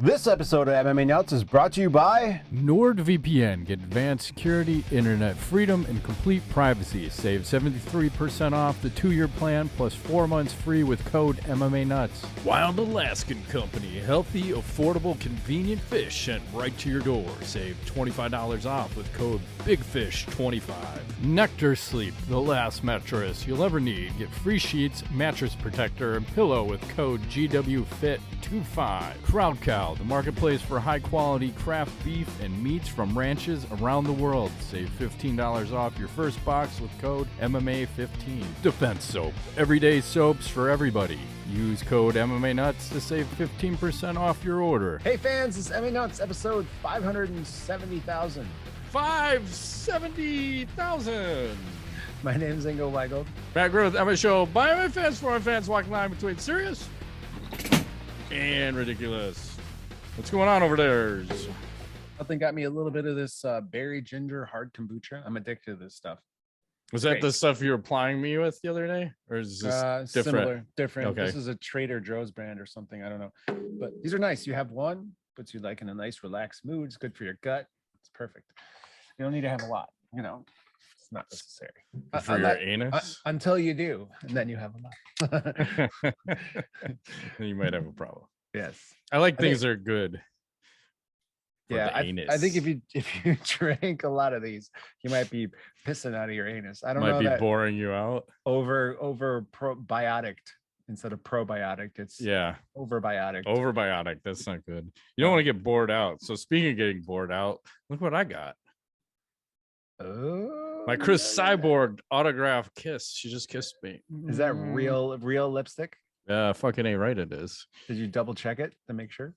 This episode of MMA Nuts is brought to you by NordVPN. Get advanced security, internet freedom, and complete privacy. Save 73% off the 2-year plan plus 4 months free with code MMANUTS. Wild Alaskan Company. Healthy, affordable, convenient fish sent right to your door. Save $25 off with code BIGFISH25. Nectar Sleep. The last mattress you'll ever need. Get free sheets, mattress protector, and pillow with code GWFIT25. Crowd Cow. The marketplace for high-quality craft beef and meats from ranches around the world. Save $15 off your first box with code MMA15. Defense Soap. Everyday soaps for everybody. Use code MMANUTS to save 15% off your order. Hey fans, this is MMA Nuts episode 570,000. 570,000. My name is Ingo Weigel. Back with MMA show by MMA fans for MMA fans, walking line between serious and ridiculous. What's going on over there? Nothing got me a little bit of this berry ginger hard kombucha. I'm addicted to this stuff. Was that the stuff you were applying me with the other day, or is this different? Different. Okay. This is a Trader Joe's brand or something. I don't know, but these are nice. You have one, puts you like in a nice, relaxed mood. It's good for your gut. It's perfect. You don't need to have a lot. You know, it's not necessary For your anus until you do, and then you have a lot. You might have a problem. Yes, I like things that are good. Yeah, I think if you drink a lot of these, you might be pissing out of your anus. I don't know. Might be boring you out. Over probiotic instead of probiotic. It's overbiotic. Overbiotic. That's not good. You don't want to get bored out. So speaking of getting bored out, look what I got. Oh, my Chris Cyborg autograph kiss. She just kissed me. Is that real lipstick? Yeah, fucking A right it is. Did you double check it to make sure?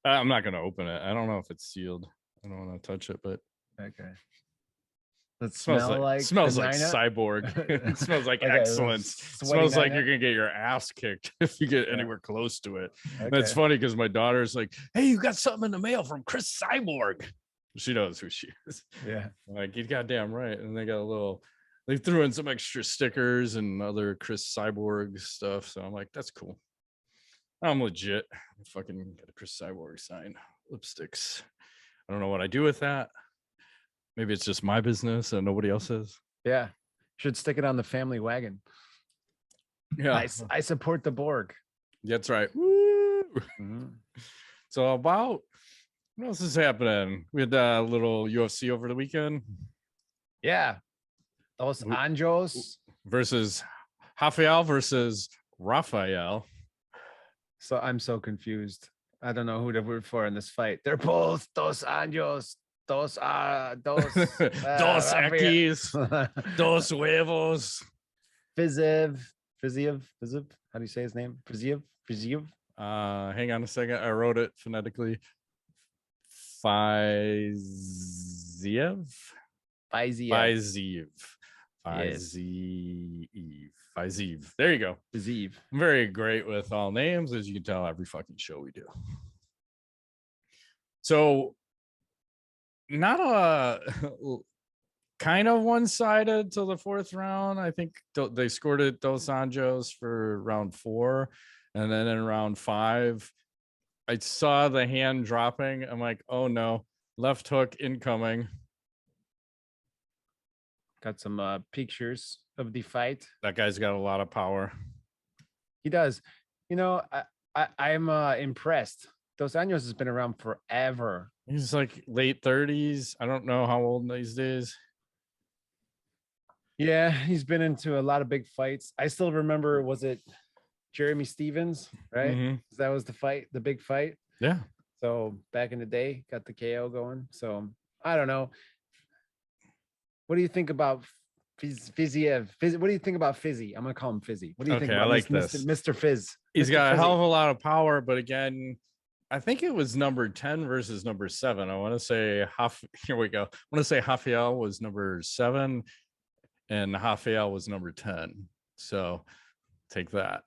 I'm not gonna open it. I don't know if it's sealed. I don't want to touch it, but okay. It smells like cyborg. It smells like excellence. It smells like you're gonna get your ass kicked if you get anywhere close to it. Okay. That's funny because my daughter's like, "Hey, you got something in the mail from Chris Cyborg." She knows who she is. Yeah, I'm like, you goddamn right. And they got a little. They threw in some extra stickers and other Chris Cyborg stuff. So I'm like, that's cool. I'm legit. I fucking got a Chris Cyborg sign lipsticks. I don't know what I do with that. Maybe it's just my business and nobody else's. Yeah. Should stick it on the family wagon. Yeah. I support the Borg. That's right. Woo! Mm-hmm. So about what else is happening? We had a little UFC over the weekend. Yeah. Those Anjos versus Rafael versus Rafael. So I'm so confused. I don't know who to root for in this fight. They're both Dos Anjos. Dos Equis. Dos Huevos. Fiziev. How do you say his name? Fiziev. Hang on a second. I wrote it phonetically. Fiziev. There you go. Fiziev. I'm very great with all names, as you can tell, every fucking show we do. So, not a kind of one-sided to the fourth round. I think they scored it Dos Anjos for round 4, and then in round 5, I saw the hand dropping. I'm like, oh no, left hook incoming. Got some pictures of the fight. That guy's got a lot of power. He does. You know, I'm impressed. Dos Anjos has been around forever. He's like late 30s. I don't know how old these days. Yeah, he's been into a lot of big fights. I still remember, was it Jeremy Stevens, right? Mm-hmm. That was the big fight. Yeah. So back in the day, got the KO going. So I don't know. What do you think about Fiziev? What do you think about Fizzy? I'm gonna call him Fizzy. What do you think about Mr. Fizz? He's Mr. got Fizzy. A hell of a lot of power, but again, I think it was number 10 versus number 7. I want to say here we go. I want to say Rafael was number 7 and Rafael was number 10. So take that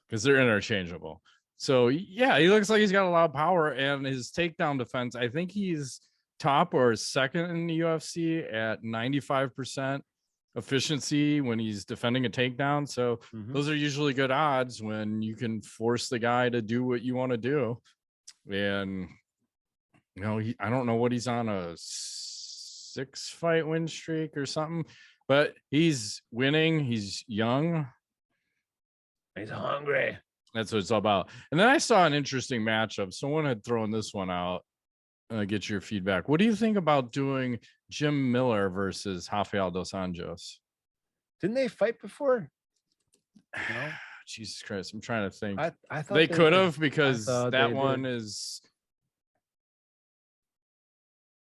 because they're interchangeable. So yeah, he looks like he's got a lot of power, and his takedown defense, I think he's top or second in the UFC at 95% efficiency when he's defending a takedown. So those are usually good odds when you can force the guy to do what you want to do. And I don't know what he's on, a 6-fight win streak or something, but he's winning. He's young. He's hungry. That's what it's all about. And then I saw an interesting matchup. Someone had thrown this one out. Get your feedback. What do you think about doing Jim Miller versus Rafael dos Anjos? Didn't they fight before? No. Jesus Christ, I'm trying to think. I thought they could have, because that one is.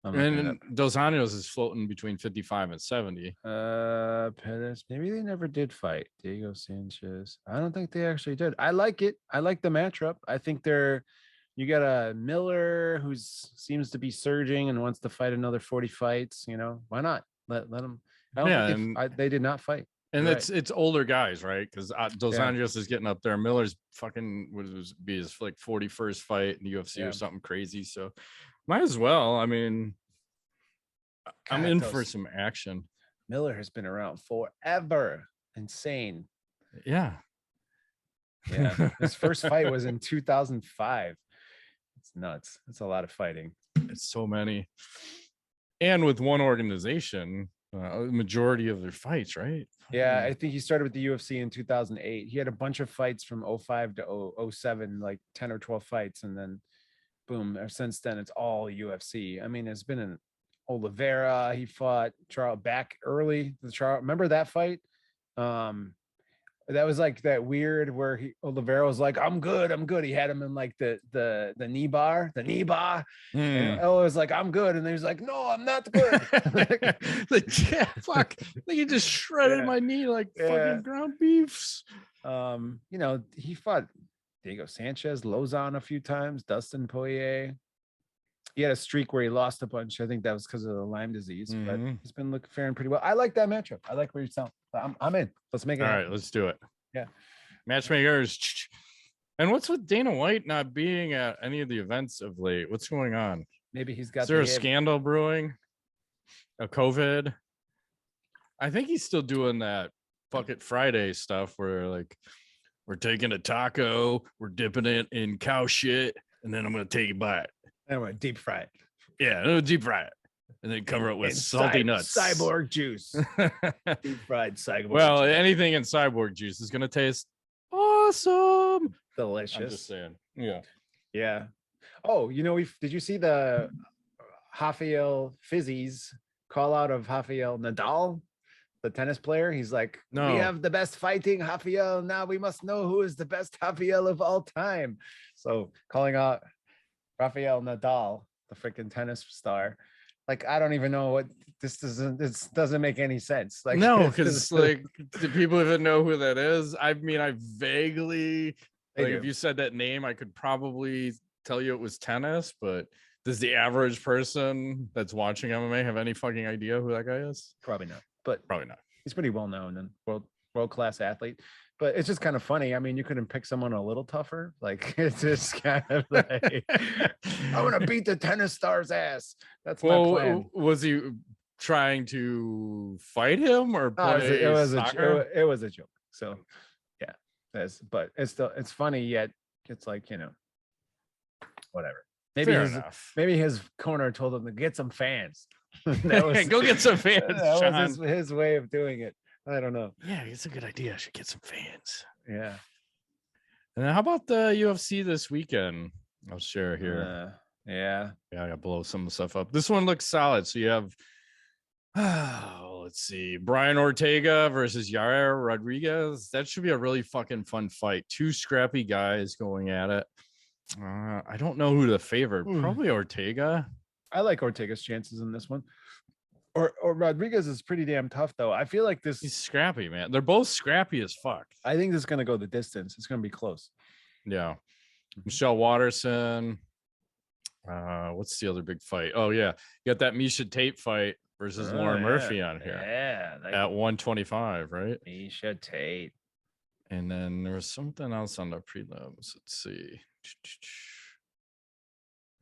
And Dos Anjos is floating between 55 and 70. Pettis. Maybe they never did fight. Diego Sanchez. I don't think they actually did. I like it. I like the matchup. I think you got a Miller who seems to be surging and wants to fight another 40 fights. Why not? Let them. I don't think they did not fight. And it's older guys, right? Because Dos Anjos is getting up there. Miller's fucking would be his like 41st fight in the UFC or something crazy. So might as well. I mean, I'm in for some action. Miller has been around forever. Insane. Yeah. His first fight was in 2005. It's nuts. It's a lot of fighting. It's so many. And with one organization, majority of their fights, right? Yeah, I think he started with the UFC in 2008. He had a bunch of fights from 05 to 07, like 10 or 12 fights, and then boom, since then it's all UFC. I mean, it's been an Oliveira. He fought Charles back early. Remember that fight? That was like that weird where Oliveira was like, I'm good. He had him in like the knee bar. And it was like, I'm good. And he was like, no, I'm not good. Fuck. You just shredded my knee like fucking ground beefs. He fought Diego Sanchez, Lozon a few times, Dustin Poirier. He had a streak where he lost a bunch. I think that was because of the Lyme disease, but he's been faring pretty well. I like that matchup. I like where you're selling. I'm in. Let's make it. All right, let's do it. Yeah. Matchmakers. And what's with Dana White not being at any of the events of late? What's going on? Maybe he's got. Is there a scandal brewing? A COVID? I think he's still doing that Bucket Friday stuff where like we're taking a taco, we're dipping it in cow shit, and then I'm gonna take a bite. And we're deep fry it. Yeah, deep fry it. And then cover it with salty nuts. Cyborg juice. Deep fried cyborg Well, juice. anything in cyborg juice is going to taste awesome. Delicious. I'm just saying. Yeah. Yeah. Oh, did you see the Rafael Fiziev call out of Rafael Nadal, the tennis player? He's like, no. We have the best fighting Rafael. Now we must know who is the best Rafael of all time. So calling out Rafael Nadal, the freaking tennis star. Like, I don't even know what this doesn't make any sense. Like, no, because like, do people even know who that is? I mean, I vaguely if you said that name, I could probably tell you it was tennis, but does the average person that's watching MMA have any fucking idea who that guy is? Probably not. But probably not. He's pretty well known and world-class athlete. But it's just kind of funny. I mean, you couldn't pick someone a little tougher. Like, it's just kind of like, I want to beat the tennis star's ass. That's my plan. Was he trying to fight him or play soccer? It was a joke. So, yeah. But it's funny, yet it's like, whatever. Maybe his corner told him to get some fans. Go get some fans. That was his way of doing it. I don't know. Yeah, it's a good idea. I should get some fans. Yeah. And then how about the UFC this weekend? I'll share here. Yeah, I gotta blow some stuff up. This one looks solid. So you have let's see, Brian Ortega versus Yair Rodriguez. That should be a really fucking fun fight. Two scrappy guys going at it. I don't know who to favor. Probably Ortega. I like Ortega's chances in this one. Or Rodriguez is pretty damn tough, though. I feel like he's scrappy, man. They're both scrappy as fuck. I think this is going to go the distance. It's going to be close. Yeah. Michelle Watterson. What's the other big fight? Oh, yeah. You got that Misha Tate fight versus Lauren Murphy on here. Yeah. At 125, right? Misha Tate. And then there was something else on the prelims. Let's see. I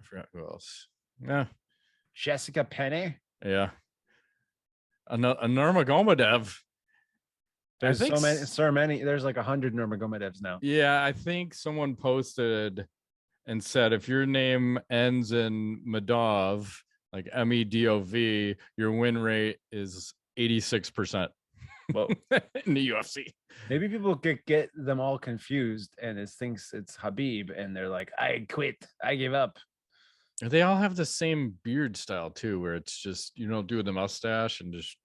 forgot who else. Yeah. Jessica Penn. Yeah. A Nurmagomedov. There's so many. There's like 100 Nurmagomedovs now. Yeah, I think someone posted and said, if your name ends in Medov, like MEDOV, your win rate is 86%. Well, in the UFC. Maybe people get them all confused and it thinks it's Habib and they're like, I quit, I give up. They all have the same beard style too, where it's just, you don't do the mustache and just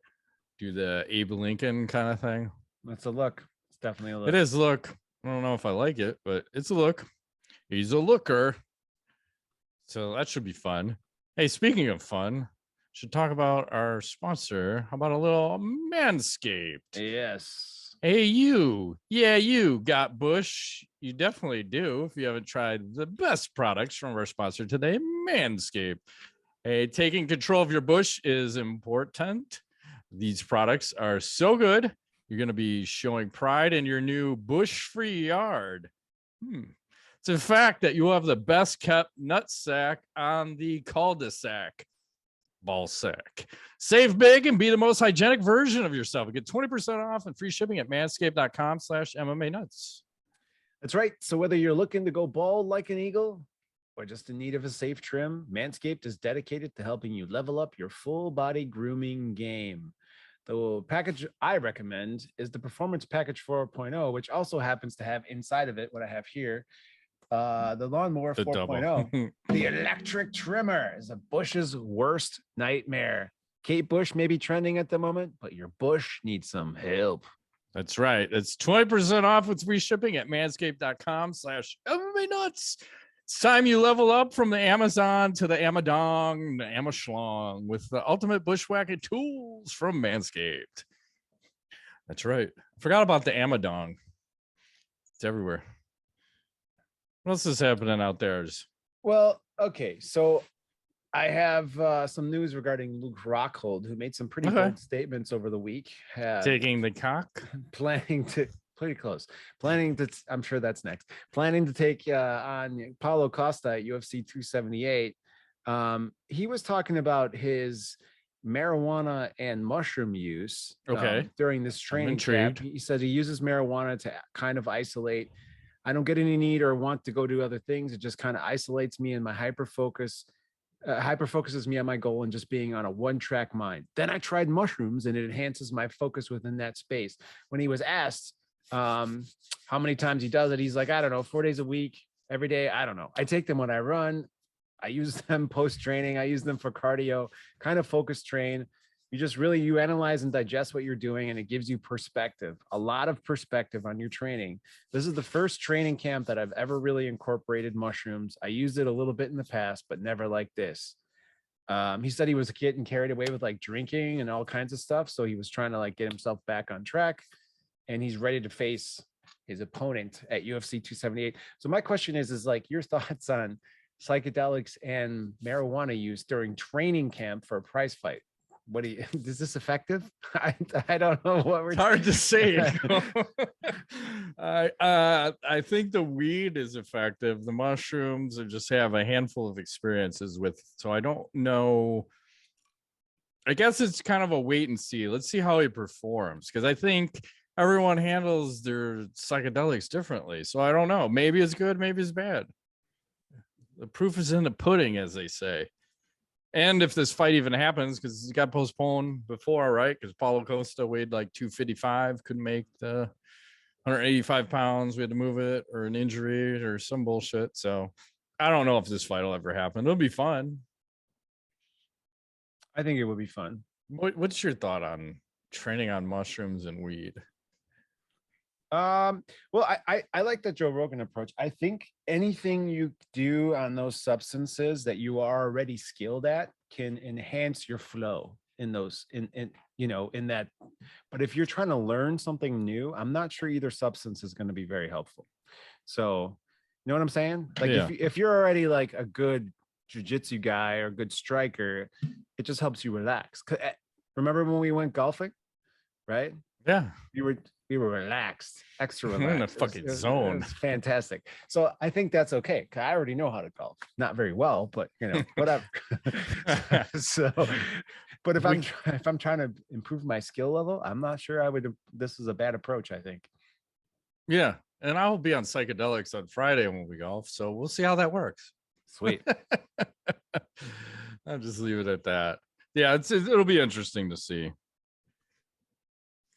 do the Abe Lincoln kind of thing. That's a look. It's definitely a look. It is a look. I don't know if I like it, but it's a look. He's a looker. So that should be fun. Hey, speaking of fun, should talk about our sponsor. How about a little Manscaped? Yes. Hey, you. Yeah, you got bush. You definitely do. If you haven't tried the best products from our sponsor today, Manscaped. Hey, taking control of your bush is important. These products are so good. You're going to be showing pride in your new bush-free yard. It's a fact that you will have the best kept nut sack on the cul-de-sac. Ball sack. Save big and be the most hygienic version of yourself. Get 20% off and free shipping at manscaped.com/MMANUTS. That's right. So whether you're looking to go bald like an eagle or just in need of a safe trim, Manscaped is dedicated to helping you level up your full body grooming game. The package I recommend is the Performance Package 4.0, which also happens to have inside of it what I have here. The Lawnmower 4.0. The electric trimmer is a bush's worst nightmare. Kate Bush may be trending at the moment, but your bush needs some help. That's right. It's 20% off with free shipping at manscaped.com/MMANuts. It's time you level up from the Amazon to the Amadong, the Amashlong with the ultimate bushwhacking tools from Manscaped. That's right. Forgot about the Amadong. It's everywhere. What else is happening out there? Well, okay. So I have some news regarding Luke Rockhold, who made some pretty bold statements over the week. Taking the cock? Planning to, pretty close. Planning to, I'm sure that's next. Planning to take on Paulo Costa at UFC 278. He was talking about his marijuana and mushroom use during this training camp. He said he uses marijuana to kind of isolate. I don't get any need or want to go do other things. It just kind of isolates me and my hyperfocuses me on my goal and just being on a one-track mind. Then I tried mushrooms and it enhances my focus within that space. When he was asked how many times he does it, he's like, I don't know, 4 days a week, every day. I don't know. I take them when I run. I use them post-training. I use them for cardio, kind of focus train. You analyze and digest what you're doing, and it gives you perspective, a lot of perspective on your training. This is the first training camp that I've ever really incorporated mushrooms. I used it a little bit in the past, but never like this. He said he was getting carried away with like drinking and all kinds of stuff. So he was trying to like get himself back on track, and he's ready to face his opponent at UFC 278. So my question is like your thoughts on psychedelics and marijuana use during training camp for a prize fight. Is this effective? I don't know what we're. It's hard to say. I think the weed is effective. The mushrooms I just have a handful of experiences with, so I don't know. I guess it's kind of a wait and see. Let's see how he performs, because I think everyone handles their psychedelics differently. So I don't know. Maybe it's good, maybe it's bad. The proof is in the pudding, as they say. And if this fight even happens, because it got postponed before, right? Because Paulo Costa weighed like 255, couldn't make the 185 pounds. We had to move it, or an injury or some bullshit. So I don't know if this fight will ever happen. It'll be fun. I think it would be fun. What's your thought on training on mushrooms and weed? Well, I like the Joe Rogan approach. I think anything you do on those substances that you are already skilled at can enhance your flow in those, in that. But if you're trying to learn something new, I'm not sure either substance is going to be very helpful. So, you know what I'm saying? Like if you're already like a good jiu-jitsu guy or a good striker, it just helps you relax. Remember when we went golfing, right? Yeah. We were relaxed, extra relaxed. In a fucking zone. It's fantastic. So I think that's okay. I already know how to golf. Not very well, but whatever. So, but if I'm trying to improve my skill level, I'm not sure this is a bad approach, I think. Yeah. And I will be on psychedelics on Friday when we golf. So we'll see how that works. Sweet. I'll just leave it at that. Yeah, it'll be interesting to see.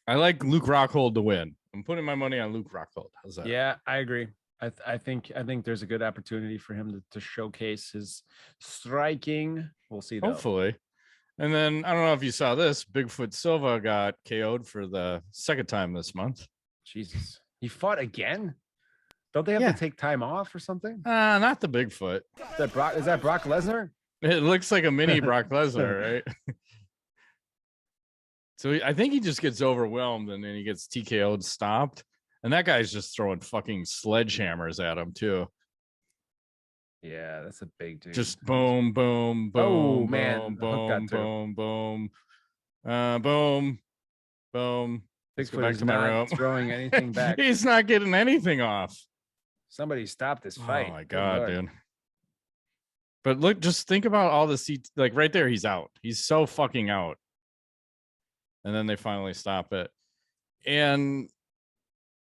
I like Luke Rockhold to win. I'm putting my money on Luke Rockhold. How's that? Yeah, I agree. I think there's a good opportunity for him to showcase his striking. We'll see though. Hopefully. And then I don't know if you saw this. Bigfoot Silva got KO'd for the second time this month. Jesus. He fought again? Don't they have to take time off or something? Not the Bigfoot. Is that Brock Lesnar? It looks like a mini Brock Lesnar, right? So I think he just gets overwhelmed and then he gets TKO'd, stopped. And that guy's just throwing fucking sledgehammers at him too. Yeah, that's a big dude. Just boom, boom, boom. Oh man, boom, boom, boom, boom, boom. Bigfoot is not throwing anything back. He's not getting anything off. Somebody stop this fight. Oh my god, dude. But look, just think about all the seats. Like right there, he's out. He's so fucking out. And then they finally stop it. And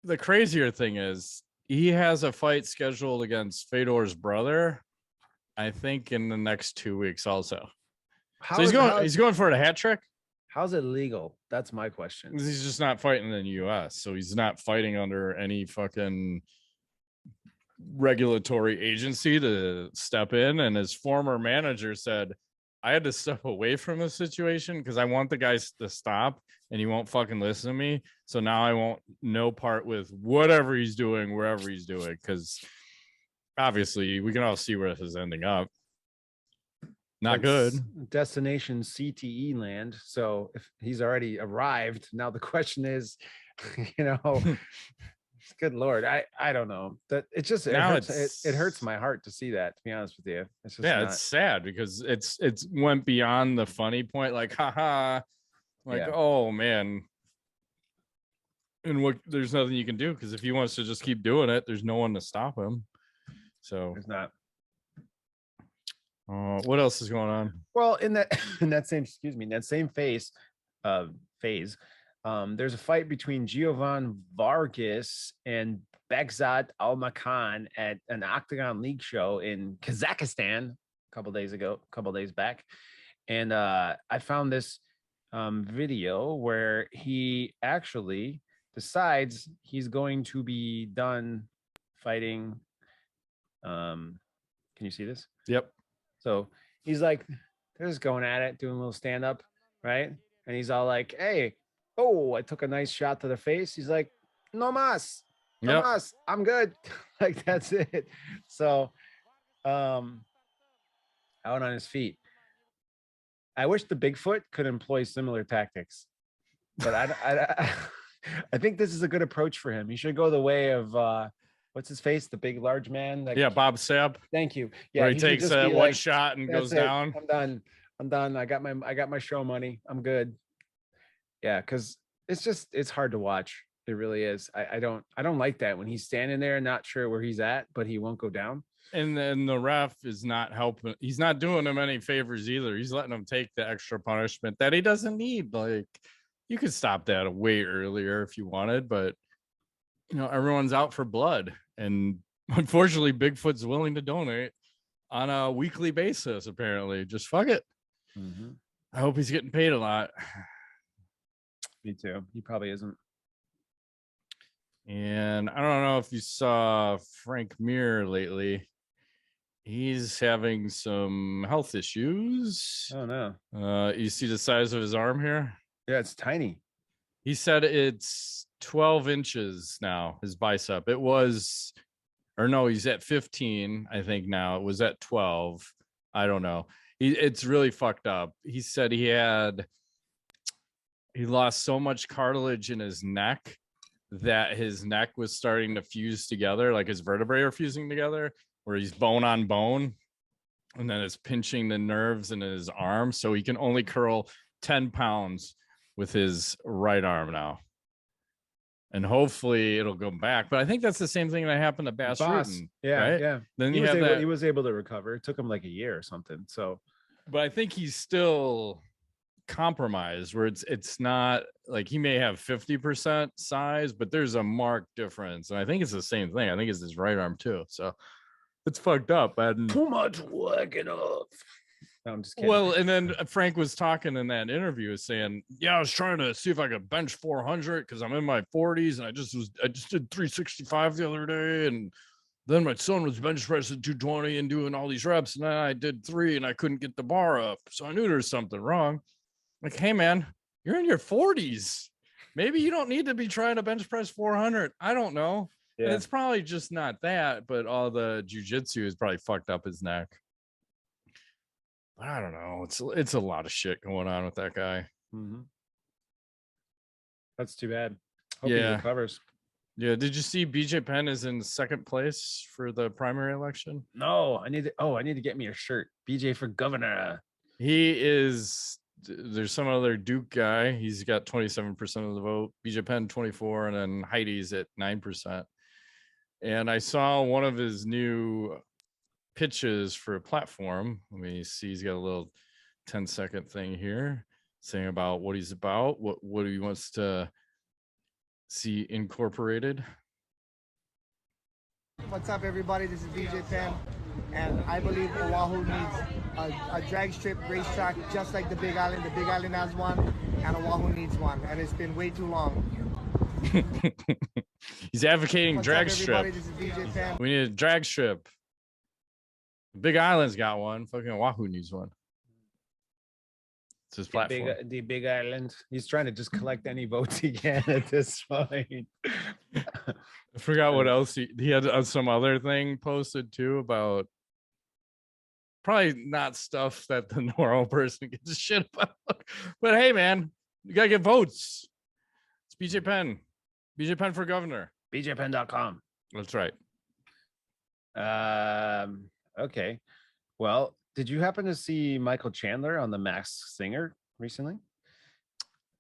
the crazier thing is he has a fight scheduled against Fedor's brother, I think, in the next 2 weeks also. So he's going for a hat trick. How's it legal? That's my question. He's just not fighting in the US. So he's not fighting under any fucking regulatory agency to step in. And his former manager said, I had to step away from the situation because I want the guys to stop and he won't fucking listen to me. So now I won't no part with whatever he's doing, wherever he's doing, because obviously we can all see where this is ending up. Not good. Destination CTE land. So if he's already arrived, now the question is, good Lord, I don't know. That it hurts my heart to see that, to be honest with you. It's just it's sad because it's went beyond the funny point, like haha, oh man. And there's nothing you can do because if he wants to just keep doing it, there's no one to stop him. So there's not. What else is going on? Well, in that same phase, there's a fight between Giovan Vargas and Bekzat Almakan at an Octagon League show in Kazakhstan a couple days back. And I found this video where he actually decides he's going to be done fighting. Can you see this? Yep. So he's like, they're just going at it, doing a little stand up, right? And he's all like, hey, oh, I took a nice shot to the face. He's like, no mas, I'm good. Like, that's it. So out on his feet. I wish the Bigfoot could employ similar tactics, but I think this is a good approach for him. He should go the way of what's his face, the big large man. Bob Sapp. Thank you. Yeah, where he takes one shot and goes down. I'm done. I got my show money. I'm good. Yeah, because it's hard to watch. It really is. I don't like that when he's standing there not sure where he's at, but he won't go down. And then the ref is not helping. He's not doing him any favors either. He's letting him take the extra punishment that he doesn't need. Like, you could stop that way earlier if you wanted, but everyone's out for blood. And unfortunately, Bigfoot's willing to donate on a weekly basis, apparently. Just fuck it. Mm-hmm. I hope he's getting paid a lot. Me too. He probably isn't. And I don't know if you saw Frank Mir lately. He's having some health issues. Oh no. You see the size of his arm here? Yeah, it's tiny. He said it's 12 inches now, his bicep. He's at 15, I think now. It was at 12. I don't know. It's really fucked up. He said he lost so much cartilage in his neck that his neck was starting to fuse together, like his vertebrae are fusing together, where he's bone on bone, and then it's pinching the nerves in his arm. So he can only curl 10 pounds with his right arm now. And hopefully it'll go back. But I think that's the same thing that happened to Bass Rutten. Yeah, right? Yeah. Then he was able to recover. It took him like a year or something. So, but I think he's still compromised where it's not like he may have 50% size, but there's a marked difference. And I think it's the same thing. I think it's his right arm too. So it's fucked up. Too much working off. No, I'm just kidding. Well, and then Frank was talking in that interview saying, yeah, I was trying to see if I could bench 400 because I'm in my 40s and I just did 365 the other day, and then my son was bench pressing 220 and doing all these reps, and then I did 3 and I couldn't get the bar up, so I knew there was something wrong. Like, hey man, you're in your 40s. Maybe you don't need to be trying to bench press 400. I don't know. Yeah. And it's probably just not that, but all the jujitsu has probably fucked up his neck. I don't know. It's a lot of shit going on with that guy. Mm-hmm. That's too bad. Hope he recovers. Yeah. Did you see BJ Penn is in second place for the primary election? No, I need to get me a shirt. BJ for governor. He is. There's some other Duke guy. He's got 27% of the vote. BJ Penn 24%, and then Heidi's at 9%. And I saw one of his new pitches for a platform. Let me see. He's got a little 10-second thing here saying about what he's about, what he wants to see incorporated. What's up, everybody? This is BJ Penn, and I believe Oahu needs a drag strip racetrack just like the Big Island. The Big Island has one, and Oahu needs one, and it's been way too long. He's advocating What's drag up, strip. This is BJ Penn. We need a drag strip. Big Island's got one. Fucking Oahu needs one. It's his platform. The Big Island. He's trying to just collect any votes he can at this point. I forgot what else he had some other thing posted too about probably not stuff that the normal person gives a shit about. But hey, man, you gotta get votes. It's BJ Penn. BJ Penn for governor. BJPenn.com. That's right. Okay. Well, did you happen to see Michael Chandler on The Masked Singer recently?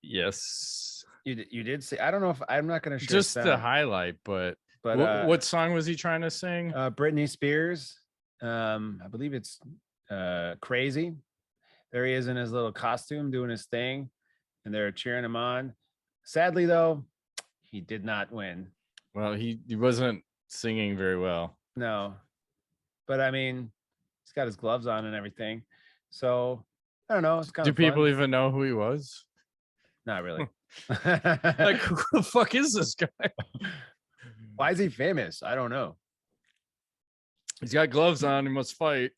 Yes. You did see. I don't know if I'm not going to share just the highlight, but what song was he trying to sing? Britney Spears. I believe it's Crazy. There he is in his little costume doing his thing, and they're cheering him on. Sadly, though, he did not win. Well, he wasn't singing very well. No, but I mean, he's got his gloves on and everything. So I don't know. It's kind of Do people even know who he was? Not really. Like, who the fuck is this guy? Why is he famous? I don't know. He's got gloves on. He must fight.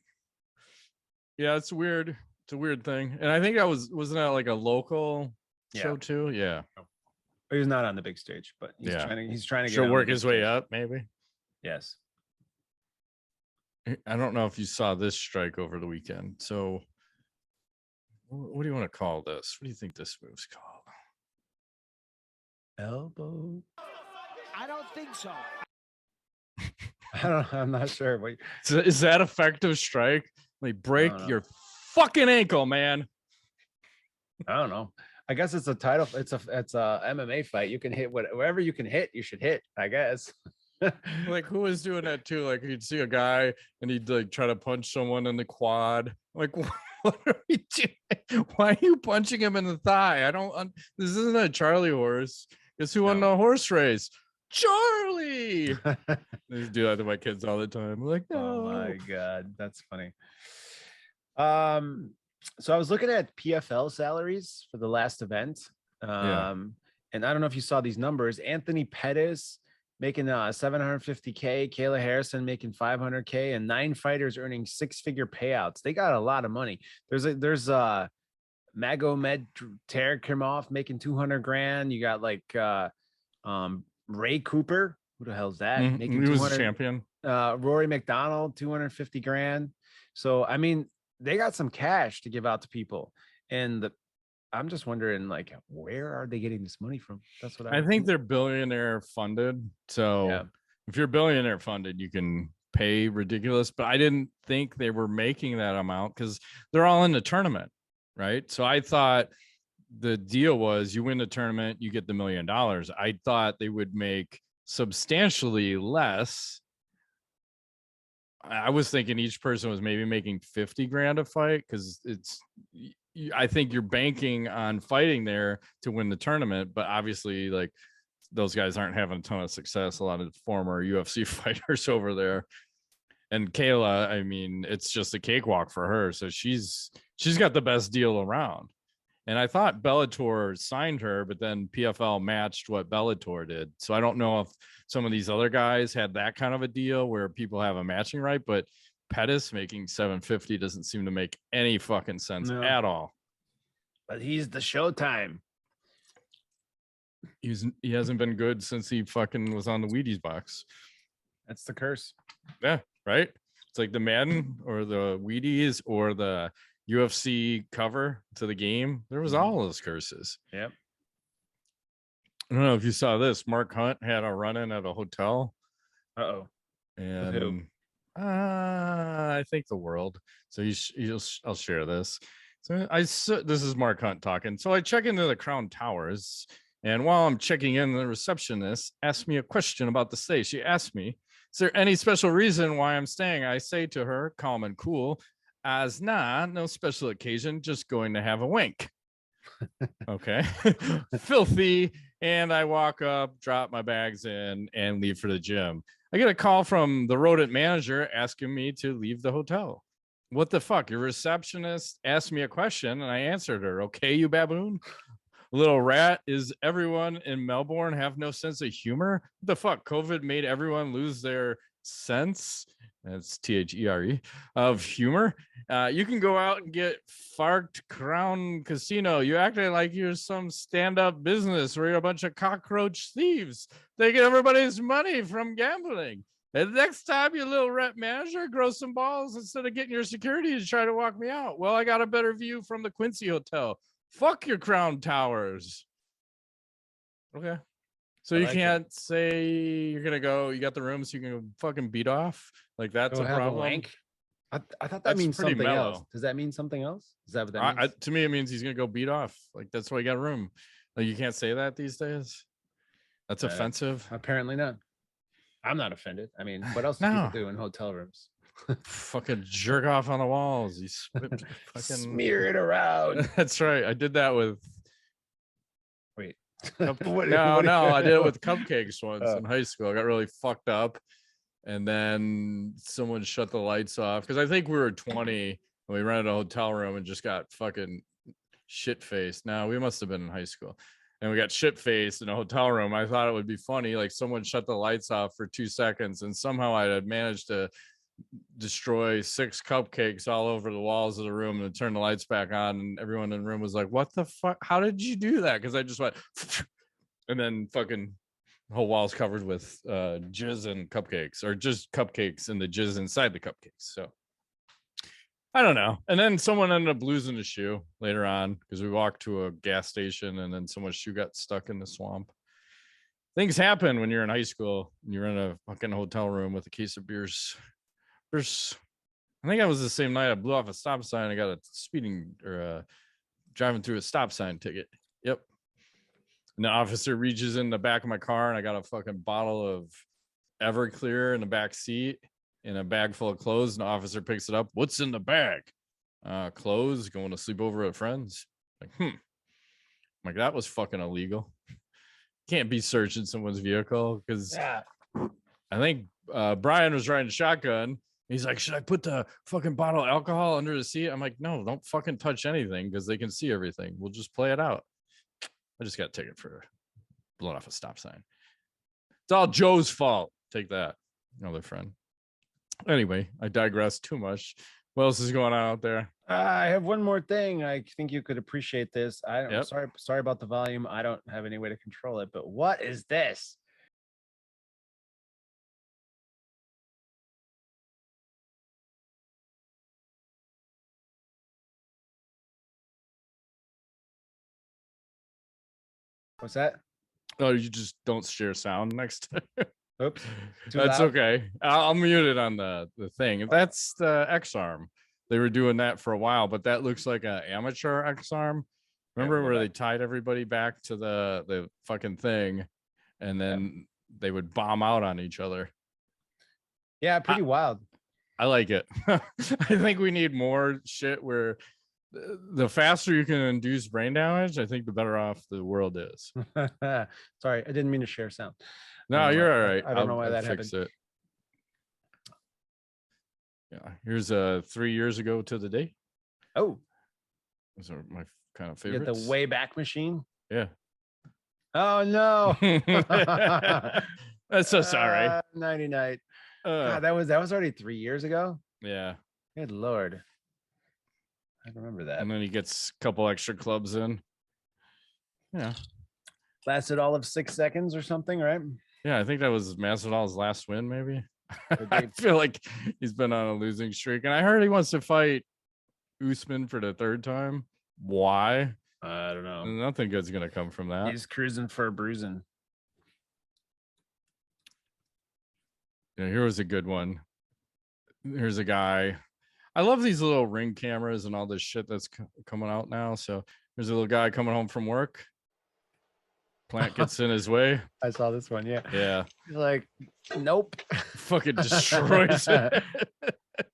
Yeah, it's weird. It's a weird thing. And I think that wasn't that like a local show too? Yeah. He's not on the big stage, but he's trying to get work his way up, maybe. Yes. I don't know if you saw this strike over the weekend. So what do you want to call this? What do you think this move's called? Elbow. I don't think so. I'm not sure. Wait. So is that effective strike? Like, break your fucking ankle, man. I don't know. I guess it's a title. It's a MMA fight. You can hit wherever you can hit. You should hit, I guess. Like, who was doing that too? Like, you'd see a guy and he'd like try to punch someone in the quad. Like, what are we doing? Why are you punching him in the thigh? This isn't a Charlie horse. Guess who won the horse race? Charlie. They do that to my kids all the time. I'm like, no. Oh my God, that's funny. So I was looking at PFL salaries for the last event. And I don't know if you saw these numbers. Anthony Pettis making $750K, Kayla Harrison making $500K, and 9 fighters earning 6-figure payouts. They got a lot of money. There's Magomed Terekimov making $200,000. You got like Ray Cooper. Who the hell's that? Making he was a champion. Rory McDonald, $250,000. So I mean, they got some cash to give out to people, and I'm just wondering, like, where are they getting this money from? That's what I think they're billionaire funded. So if you're billionaire funded, you can pay ridiculous. But I didn't think they were making that amount because they're all in the tournament, right? So I thought the deal was you win the tournament, you get the $1 million. I thought they would make substantially less. I was thinking each person was maybe making $50,000 a fight because I think you're banking on fighting there to win the tournament, but obviously, like, those guys aren't having a ton of success. A lot of former UFC fighters over there. And Kayla, I mean, it's just a cakewalk for her. So she's got the best deal around. And I thought Bellator signed her, but then PFL matched what Bellator did. So I don't know if some of these other guys had that kind of a deal where people have a matching right, but Pettis making $750 doesn't seem to make any fucking sense at all. But he's the Showtime. He hasn't been good since he fucking was on the Wheaties box. That's the curse. Yeah, right. It's like the Madden or the Wheaties or the UFC cover to the game. There was all those curses. Yep. I don't know if you saw this. Mark Hunt had a run-in at a hotel. Uh-oh. And I think the world. So I'll share this. So this is Mark Hunt talking. So I check into the Crown Towers, and while I'm checking in, the receptionist asked me a question about the stay. She asked me, "Is there any special reason why I'm staying?" I say to her, calm and cool, as no special occasion, just going to have a wink. Okay. Filthy. And I walk up, drop my bags in, and leave for the gym. I get a call from the rodent manager asking me to leave the hotel. What the fuck? Your receptionist asked me a question and I answered her. Okay, you baboon. Little rat. Is everyone in Melbourne have no sense of humor? What the fuck? COVID made everyone lose their sense. That's THERE of humor. You can go out and get farked Crown Casino. You acting like you're some stand-up business where you're a bunch of cockroach thieves taking everybody's money from gambling. And next time, you little rep manager grows some balls instead of getting your security to try to walk me out. Well, I got a better view from the Quincy Hotel. Fuck your Crown Towers. Okay. So you can't say you're gonna go. You got the room, so you can go fucking beat off. Like that's a problem. I thought that means something else. Does that mean something else? Is that what that means? To me, it means he's gonna go beat off. Like that's why you got a room. Like you can't say that these days. That's offensive. Apparently not. I'm not offended. I mean, what else do people do in hotel rooms? Fucking jerk off on the walls. You fucking smear it around. That's right. I did that with. Wait. I did it with cupcakes once in high school. I got really fucked up, and then someone shut the lights off because I think we were 20 and we rented a hotel room and just got fucking shit faced. Now we must have been in high school, and we got shit faced in a hotel room. I thought it would be funny, like someone shut the lights off for 2 seconds, and somehow I had managed to destroy 6 cupcakes all over the walls of the room and turn the lights back on, and everyone in the room was like, what the fuck, how did you do that? Because I just went and then fucking the whole wall's covered with jizz and cupcakes, or just cupcakes and the jizz inside the cupcakes. So I don't know. And then someone ended up losing a shoe later on because we walked to a gas station and then someone's shoe got stuck in the swamp. Things happen when you're in high school and you're in a fucking hotel room with a case of beers. I think that was the same night I blew off a stop sign. I got a speeding or driving through a stop sign ticket. Yep. And the officer reaches in the back of my car and I got a fucking bottle of Everclear in the back seat in a bag full of clothes. And the officer picks it up. What's in the bag? Clothes, going to sleep over at friends. Like, I'm like, that was fucking illegal. Can't be searching someone's vehicle because I think Brian was riding shotgun. He's like, should I put the fucking bottle of alcohol under the seat? I'm like, no, don't fucking touch anything because they can see everything. We'll just play it out. I just got a ticket for blowing off a stop sign. It's all Joe's fault. Take that, another friend. Anyway, I digress too much. What else is going on out there? I have one more thing. I think you could appreciate this. Sorry about the volume. I don't have any way to control it, but what is this? What's that? Oh, you just don't share sound next time. Oops. That's loud. Okay. I'll mute it on the thing. That's the X-Arm. They were doing that for a while, but that looks like an amateur X-Arm. Remember where they tied everybody back to the fucking thing and then they would bomb out on each other. Yeah, pretty wild. I like it. I think we need more shit where the faster you can induce brain damage, I think the better off the world is. Sorry, I didn't mean to share sound. No, you're all right. I don't know why that happened. It. Yeah, here's 3 years ago to the day. Oh, those are my kind of favorites. You get the way back machine. Yeah. Oh no. That's so sorry. 99. God, that was already 3 years ago. Yeah. Good Lord. I remember that. And then he gets a couple extra clubs in. Yeah. Lasted all of 6 seconds or something, right? Yeah, I think that was Masvidal's last win, maybe. I feel like he's been on a losing streak. And I heard he wants to fight Usman for the 3rd time. Why? I don't know. Nothing good's going to come from that. He's cruising for a bruising. Yeah, here was a good one. Here's a guy. I love these little ring cameras and all this shit that's coming out now. So there's a little guy coming home from work. Plant gets in his way. I saw this one. Yeah. Yeah. He's like, nope. Fucking destroys it.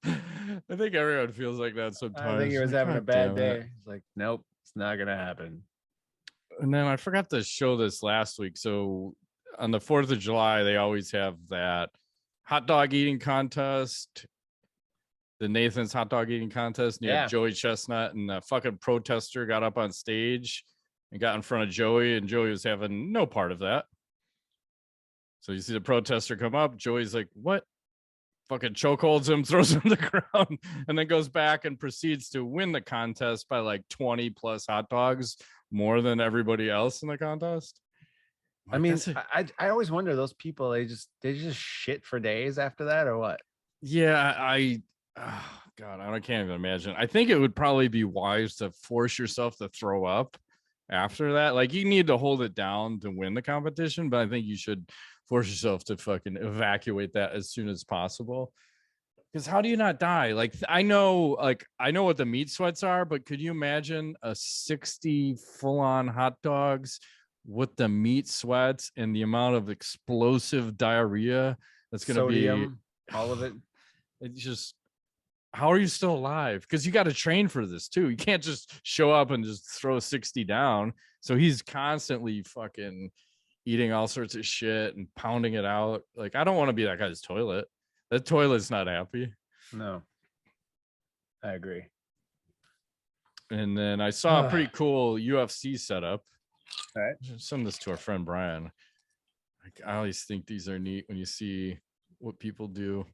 I think everyone feels like that sometimes. I think he was having a bad day. He's like, nope, it's not going to happen. And then I forgot to show this last week. So on the 4th of July, they always have that hot dog eating contest. The Nathan's hot dog eating contest. And you have Joey Chestnut, and the fucking protester got up on stage and got in front of Joey, and Joey was having no part of that. So you see the protester come up. Joey's like, what? Fucking chokeholds him, throws him to the ground, and then goes back and proceeds to win the contest by like 20 plus hot dogs, more than everybody else in the contest. I mean, I always wonder, those people, they just shit for days after that, or what? Yeah, God, I can't even imagine. I think it would probably be wise to force yourself to throw up after that. Like, you need to hold it down to win the competition, but I think you should force yourself to fucking evacuate that as soon as possible. Because how do you not die? Like, I know what the meat sweats are, but could you imagine a 60 full-on hot dogs with the meat sweats and the amount of explosive diarrhea that's going to be all of it? It's just, how are you still alive? Because you got to train for this too. You can't just show up and just throw 60 down. So he's constantly fucking eating all sorts of shit and pounding it out. Like, I don't want to be that guy's toilet. That toilet's not happy. No, I agree. And then I saw a pretty cool UFC setup. All right. Send this to our friend Brian. Like, I always think these are neat when you see what people do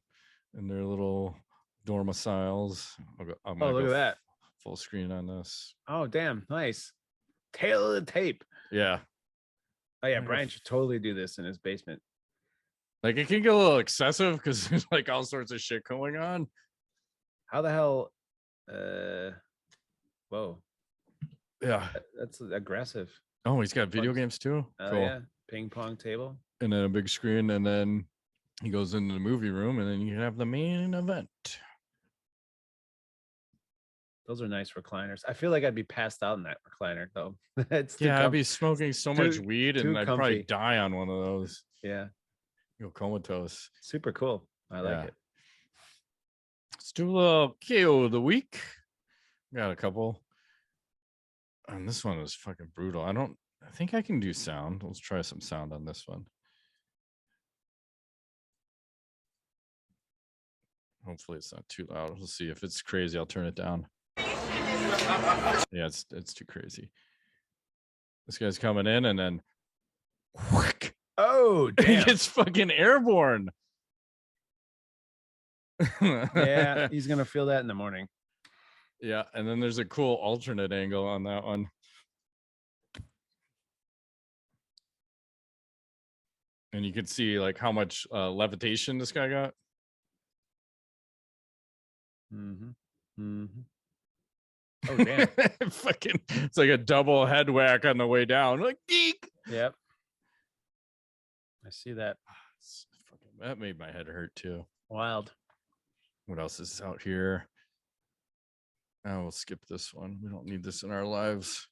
in their little domiciles. Look at that. Full screen on this. Oh, damn. Nice. Tail of the tape. Yeah. Oh, yeah. Brian should totally do this in his basement. Like, it can get a little excessive because there's like all sorts of shit going on. How the hell? Whoa. Yeah. That's aggressive. Oh, he's got video games too. Cool. Yeah. Ping pong table. And then a big screen. And then he goes into the movie room, and then you have the main event. Those are nice recliners. I feel like I'd be passed out in that recliner, though. I'd be smoking so much weed, and I'd probably die on one of those. Yeah. Go comatose. Super cool. I like it. Let's do a little KO of the week. Got a couple. And this one is fucking brutal. I think I can do sound. Let's try some sound on this one. Hopefully it's not too loud. We'll see. If it's crazy, I'll turn it down. Yeah, it's too crazy. This guy's coming in, and then whack. Oh, damn. He gets fucking airborne. Yeah, he's gonna feel that in the morning. Yeah, and then there's a cool alternate angle on that one. And you can see like how much levitation this guy got. Oh, damn. Fucking, it's like a double head whack on the way down. Like, geek. Yep. I see that. That made my head hurt too. Wild. What else is out here? Oh, we'll skip this one. We don't need this in our lives.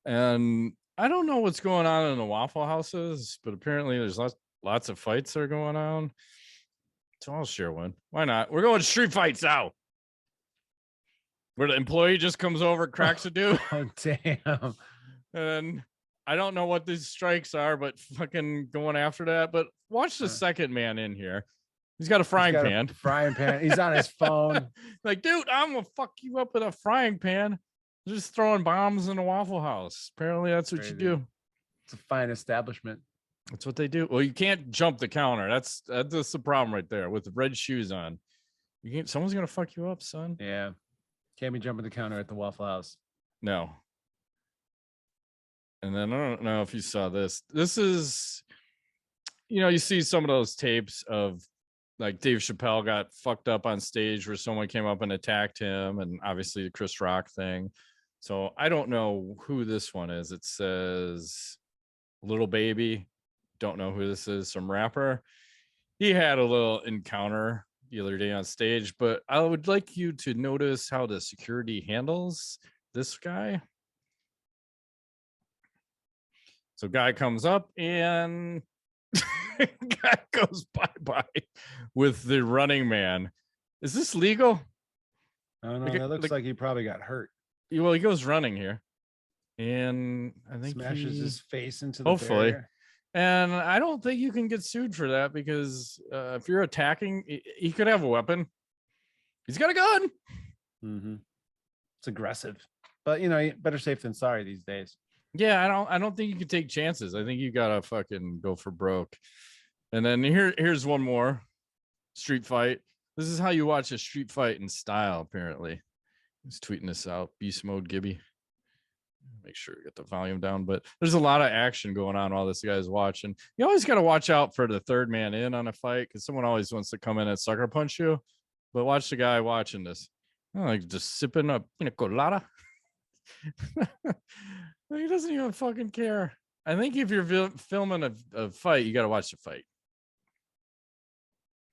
And I don't know what's going on in the Waffle Houses, but apparently there's lots of fights that are going on. So I'll share one. Why not? We're going street fights now. Where the employee just comes over, cracks a dude. Oh, damn. And I don't know what these strikes are, but fucking going after that. But watch the second man in here. He's got a frying pan. Frying pan. He's on his phone. Like, dude, I'm gonna fuck you up with a frying pan. Just throwing bombs in a Waffle House. Apparently, that's what you do. It's a fine establishment. That's what they do. Well, you can't jump the counter. That's the problem right there with the red shoes on. You can't. Someone's gonna fuck you up, son. Yeah, can't be jumping the counter at the Waffle House. No. And then I don't know if you saw this. This is, you see some of those tapes of like Dave Chappelle got fucked up on stage where someone came up and attacked him, and obviously the Chris Rock thing. So I don't know who this one is. It says Little Baby. Don't know who this is. Some rapper. He had a little encounter the other day on stage, but I would like you to notice how the security handles this guy. So guy comes up and guy goes bye-bye with the running man. Is this legal? I don't know. It looks like he probably got hurt. Well, he goes running here. And I think smashes his face into the hopefully barrier. And I don't think you can get sued for that because if you're attacking, he could have a weapon. He's got a gun. Mm-hmm. It's aggressive, but better safe than sorry these days. Yeah, I don't think you can take chances. I think you gotta fucking go for broke. And then here's one more street fight. This is how you watch a street fight in style. Apparently, he's tweeting this out. Beast mode, Gibby. Make sure you get the volume down. But there's a lot of action going on while this guy's watching. You always got to watch out for the third man in on a fight because someone always wants to come in and sucker punch you. But watch the guy watching this. Like just sipping a pina colada. He doesn't even fucking care. I think if you're filming a fight, you got to watch the fight.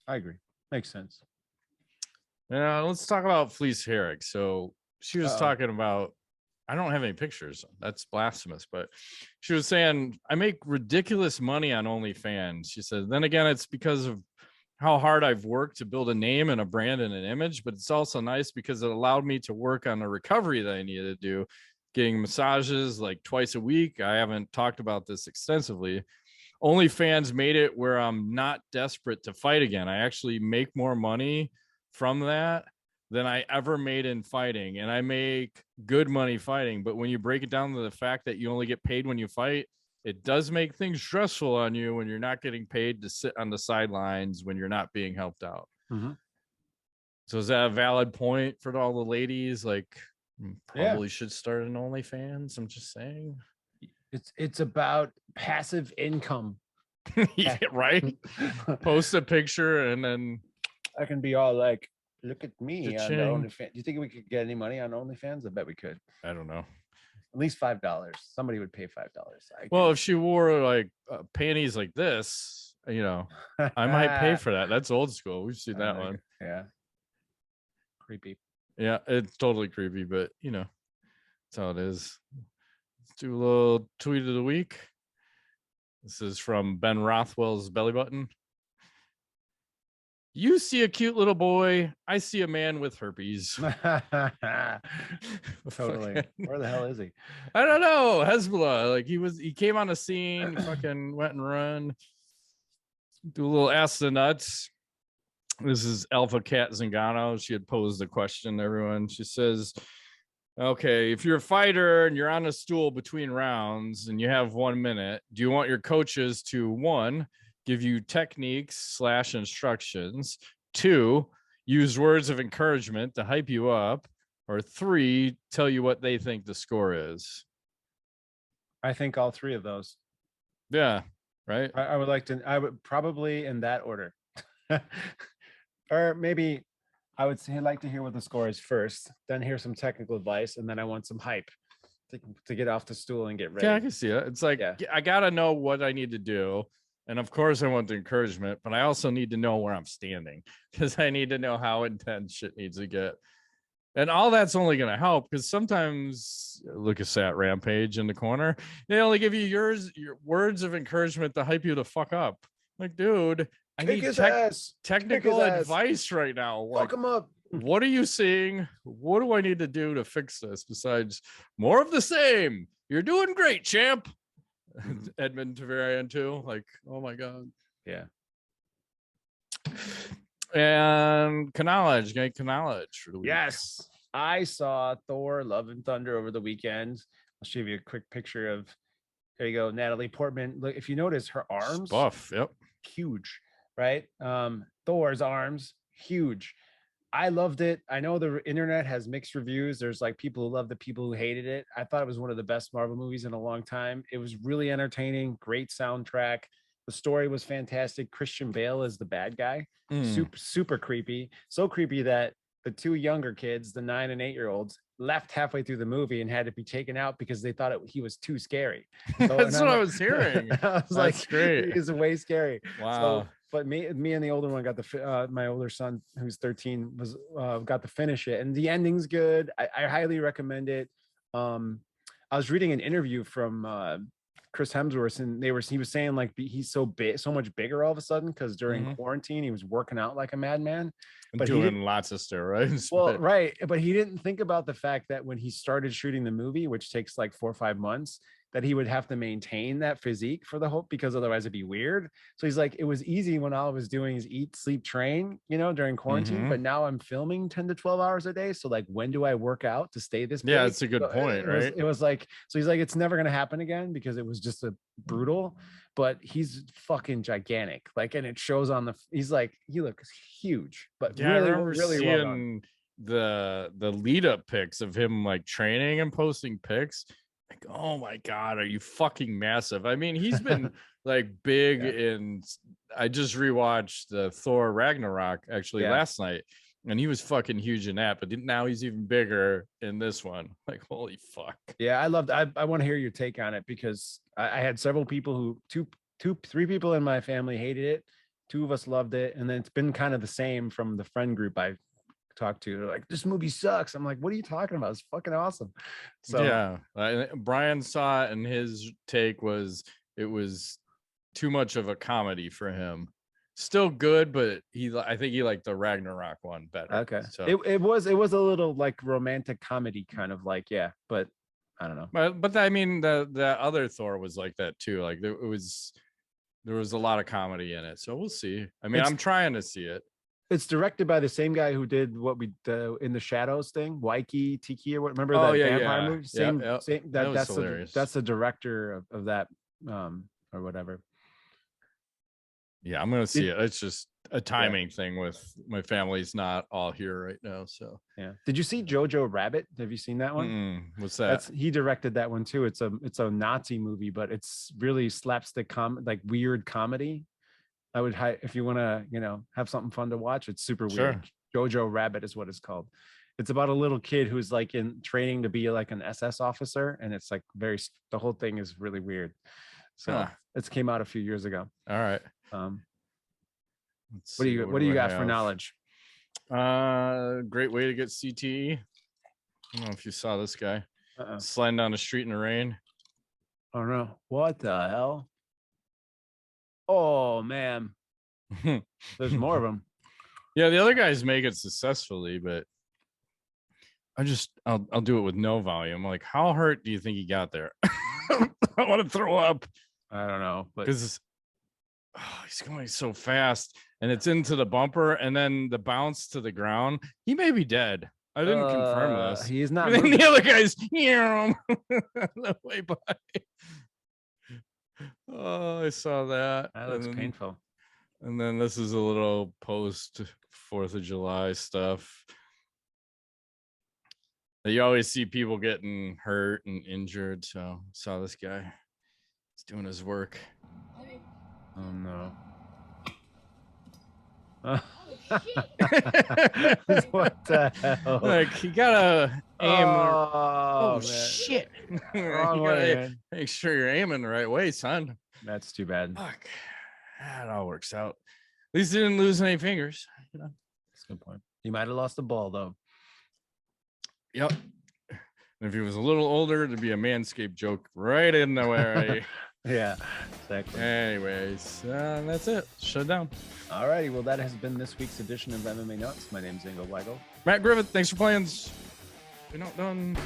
I agree. Makes sense. Let's talk about Felice Herrig. So she was talking about, I don't have any pictures. That's blasphemous. But she was saying, I make ridiculous money on OnlyFans. She said, then again, it's because of how hard I've worked to build a name and a brand and an image. But it's also nice because it allowed me to work on the recovery that I needed to do. Getting massages like twice a week. I haven't talked about this extensively. OnlyFans made it where I'm not desperate to fight again. I actually make more money from that than I ever made in fighting. And I make good money fighting. But when you break it down to the fact that you only get paid when you fight, it does make things stressful on you when you're not getting paid to sit on the sidelines when you're not being helped out. Mm-hmm. So is that a valid point for all the ladies? Like, probably should start an OnlyFans. I'm just saying. It's about passive income. Yeah, right. Post a picture and then I can be all like, look at me on Cha-ching. OnlyFans. Do you think we could get any money on OnlyFans? I bet we could. I don't know. At least $5. Somebody would pay $5. Well, if she wore like panties like this, I might pay for that. That's old school. We've seen that one. Yeah. Creepy. Yeah, it's totally creepy, but that's how it is. Let's do a little tweet of the week. This is from Ben Rothwell's Belly Button. You see a cute little boy. I see a man with herpes. Totally. Where the hell is he? I don't know. Hezbollah. Like he came on the scene, fucking went and run. Do a little Ask the Nuts. This is Alpha Cat Zingano. She had posed a question to everyone. She says, okay, if you're a fighter and you're on a stool between rounds and you have 1 minute, do you want your coaches to, 1, give you techniques / instructions, 2, use words of encouragement to hype you up, or 3, tell you what they think the score is? I think all 3 of those. Yeah, right. I would probably in that order. Or maybe I would like to hear what the score is first, then hear some technical advice, and then I want some hype to get off the stool and get ready. Yeah, I can see it. It's like, I got to know what I need to do. And of course I want the encouragement, but I also need to know where I'm standing because I need to know how intense shit needs to get. And all that's only going to help because sometimes Lucas at Rampage in the corner, they only give you your words of encouragement to hype you the fuck up. Like, dude, I need technical advice right now. Fuck him up. what are you seeing? What do I need to do to fix this besides more of the same? You're doing great, champ. Edmund Tavarian too. Like, oh my God. Yeah. And Knowledge, great Knowledge for the week. Yes. I saw Thor Love and Thunder over the weekend. I'll show you a quick picture of, there you go, Natalie Portman. Look, if you notice her arms, buff, yep, huge, right? Thor's arms, huge. I loved it. I know the internet has mixed reviews. There's like people who loved it, people who hated it. I thought it was one of the best Marvel movies in a long time. It was really entertaining, great soundtrack. The story was fantastic. Christian Bale is the bad guy. Super creepy. So creepy that the two younger kids, the 9 and 8-year-olds, left halfway through the movie and had to be taken out because they thought he was too scary. So, that's what I was hearing. I was that's like, great. He's way scary. Wow. So, but me and the older one got my older son, who's 13, was got to finish it, and the ending's good. I highly recommend it. I was reading an interview from Chris Hemsworth, and he was saying like he's so big, so much bigger all of a sudden because during quarantine he was working out like a madman, but doing lots of steroids. Well, right, but he didn't think about the fact that when he started shooting the movie, which takes like 4 or 5 months, that he would have to maintain that physique for the whole, because otherwise it'd be weird. So he's like, it was easy when all I was doing is eat, sleep, train, during quarantine, but now I'm filming 10 to 12 hours a day. So like, when do I work out to stay this big? Yeah, it's a good point, right? It was like, so he's like, it's never going to happen again because it was just a brutal, but he's fucking gigantic. Like, and it shows on he looks huge, but yeah, really, I remember really seeing the lead up pics of him like training and posting pics. Like, oh my God, are you fucking massive? I mean, he's been like big in. I just rewatched the Thor Ragnarok actually last night, and he was fucking huge in that. But now he's even bigger in this one. Like, holy fuck. Yeah, I loved. I want to hear your take on it because I had several people three people in my family hated it. 2 of us loved it, and then it's been kind of the same from the friend group I talked to. They're like, this movie sucks. I'm like, what are you talking about? It's fucking awesome. So yeah, Brian saw it, and his take was it was too much of a comedy for him. Still good, but I think he liked the Ragnarok one better. Okay, so it was a little like romantic comedy kind of like, but I don't know. But I mean, the other Thor was like that too. Like there was a lot of comedy in it. So we'll see. I mean, I'm trying to see it. It's directed by the same guy who did what we in the Shadows thing, Waiki Tiki, or what? Remember that vampire movie? Same. That's the director of that, or whatever. Yeah, I'm gonna see it. It's just a timing thing with my family's not all here right now. So yeah. Did you see Jojo Rabbit? Have you seen that one? What's that? He directed that one too. It's a Nazi movie, but it's really slapstick like weird comedy. I would, if you want to, have something fun to watch, it's super weird. Jojo Rabbit is what it's called. It's about a little kid who's like in training to be like an SS officer, and it's like the whole thing is really weird. So it came out a few years ago. All right. What do you got for knowledge? Great way to get CTE. I don't know if you saw this guy sliding down the street in the rain. Oh no! What the hell? Oh man, there's more of them. Yeah, the other guys make it successfully, but I'll do it with no volume. Like, how hurt do you think he got there? I want to throw up. I don't know, because he's going so fast, and it's into the bumper, and then the bounce to the ground. He may be dead. I didn't confirm this. He's not. And then the other guy's on the way by. Oh, I saw that. That looks painful. And then this is a little post 4th of July stuff. You always see people getting hurt and injured. So I saw this guy. He's doing his work. Oh no. What the hell? Like, you gotta aim. Oh shit. Wrong way, man. Make sure you're aiming the right way, son. That's too bad. Fuck. That all works out. At least he didn't lose any fingers. That's a good point. He might have lost the ball though. Yep. And if he was a little older, it'd be a Manscaped joke right in the way. Yeah, exactly. Anyways, that's it. Shut down. All righty. Well, that has been this week's edition of MMA Nuts. My name's Ingo Weigel. Matt Griffith, thanks for playing. We're not done.